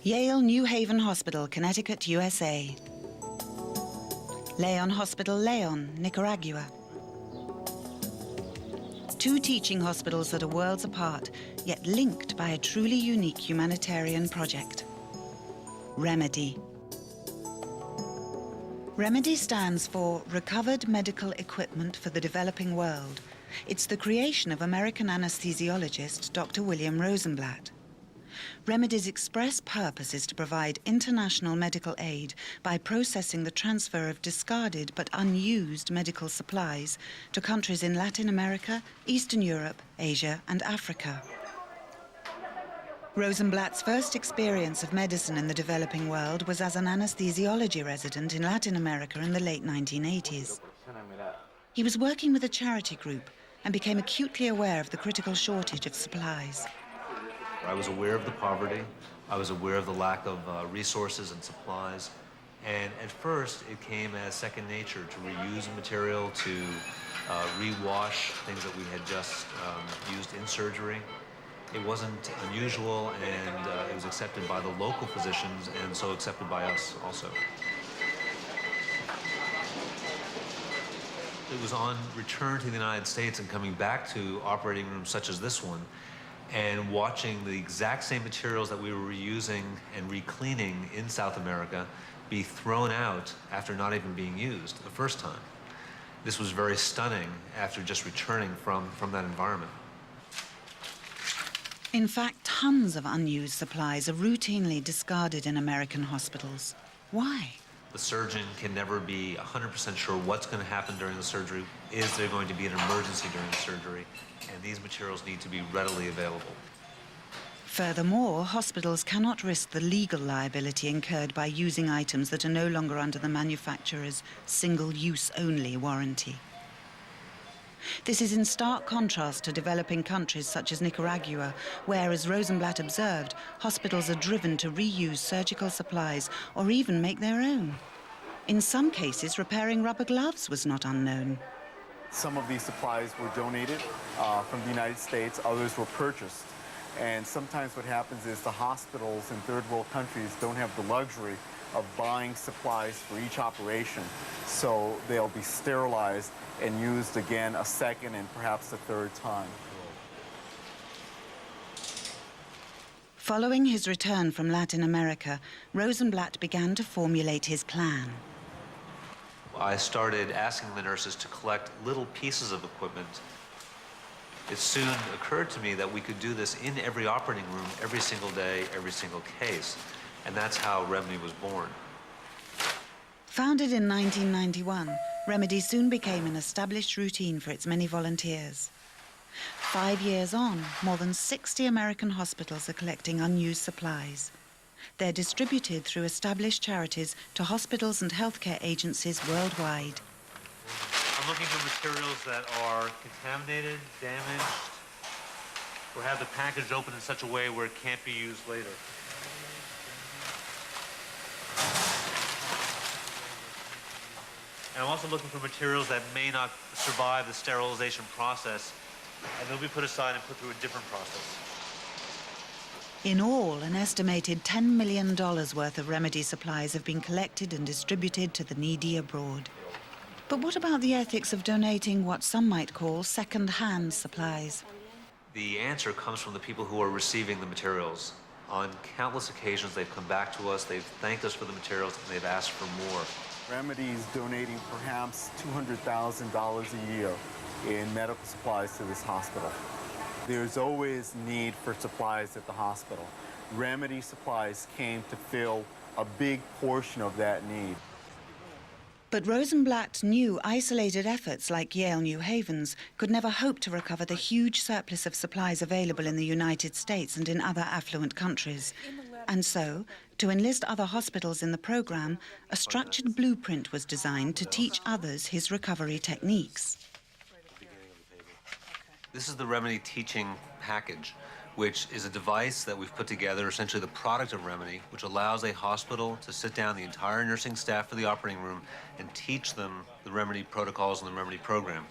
Yale New Haven Hospital, Connecticut, USA. Leon Hospital, Leon, Nicaragua. Two teaching hospitals that are worlds apart, yet linked by a truly unique humanitarian project. Remedy. Remedy stands for Recovered Medical Equipment for the Developing World. It's the creation of American anesthesiologist Dr. William Rosenblatt. Remedy's express purpose is to provide international medical aid by processing the transfer of discarded but unused medical supplies to countries in Latin America, Eastern Europe, Asia, and Africa. Rosenblatt's first experience of medicine in the developing world was as an anesthesiology resident in Latin America in the late 1980s. He was working with a charity group and became acutely aware of the critical shortage of supplies. I was aware of the poverty. I was aware of the lack of resources and supplies. And at first, it came as second nature to reuse material, to rewash things that we had just used in surgery. It wasn't unusual, and it was accepted by the local physicians, and so accepted by us also. It was on return to the United States and coming back to operating rooms such as this one, and watching the exact same materials that we were reusing and recleaning in South America be thrown out after not even being used the first time. This was very stunning after just returning from that environment. In fact, tons of unused supplies are routinely discarded in American hospitals. Why? The surgeon can never be 100% sure what's going to happen during the surgery. Is there going to be an emergency during the surgery? And these materials need to be readily available. Furthermore, hospitals cannot risk the legal liability incurred by using items that are no longer under the manufacturer's single-use only warranty. This is in stark contrast to developing countries such as Nicaragua, where, as Rosenblatt observed, hospitals are driven to reuse surgical supplies or even make their own. In some cases, repairing rubber gloves was not unknown. Some of these supplies were donated from the United States, others were purchased. And sometimes what happens is the hospitals in third world countries don't have the luxury of buying supplies for each operation, so they'll be sterilized and used again a second and perhaps a third time. Following his return from Latin America, Rosenblatt began to formulate his plan. I started asking the nurses to collect little pieces of equipment. It soon occurred to me that we could do this in every operating room, every single day, every single case. And that's how Remedy was born. Founded in 1991, Remedy soon became an established routine for its many volunteers. 5 years on, more than 60 American hospitals are collecting unused supplies. They're distributed through established charities to hospitals and healthcare agencies worldwide. I'm looking for materials that are contaminated, damaged, or have the package open in such a way where it can't be used later. And I'm also looking for materials that may not survive the sterilization process, and they'll be put aside and put through a different process. In all, an estimated $10 million worth of Remedy supplies have been collected and distributed to the needy abroad. But what about the ethics of donating what some might call second-hand supplies? The answer comes from the people who are receiving the materials. On countless occasions, they've come back to us, they've thanked us for the materials, and they've asked for more. Remedy is donating perhaps $200,000 a year in medical supplies to this hospital. There's always need for supplies at the hospital. Remedy supplies came to fill a big portion of that need. But Rosenblatt knew isolated efforts like Yale New Haven's could never hope to recover the huge surplus of supplies available in the United States and in other affluent countries. And so, to enlist other hospitals in the program, a structured blueprint was designed to teach others his recovery techniques. This is the Remedy teaching package, which is a device that we've put together, essentially the product of Remedy, which allows a hospital to sit down the entire nursing staff for the operating room and teach them the Remedy protocols and the Remedy program.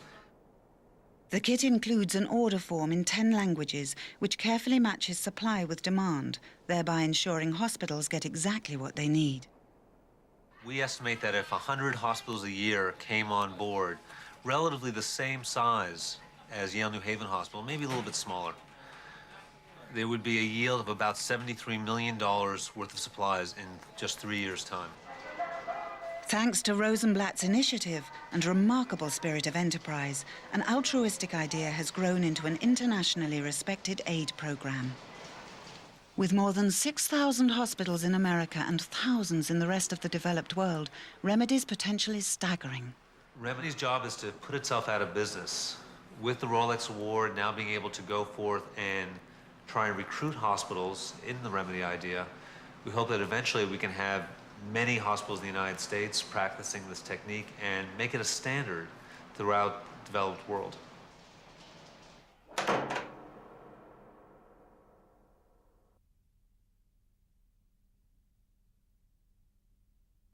The kit includes an order form in 10 languages, which carefully matches supply with demand, thereby ensuring hospitals get exactly what they need. We estimate that if 100 hospitals a year came on board, relatively the same size as Yale New Haven Hospital, maybe a little bit smaller, there would be a yield of about $73 million worth of supplies in just 3 years' time. Thanks to Rosenblatt's initiative and remarkable spirit of enterprise, an altruistic idea has grown into an internationally respected aid program. With more than 6,000 hospitals in America and thousands in the rest of the developed world, Remedy's potential is staggering. Remedy's job is to put itself out of business. With the Rolex Award now being able to go forth and try and recruit hospitals in the Remedy idea, we hope that eventually we can have many hospitals in the United States practicing this technique and make it a standard throughout the developed world.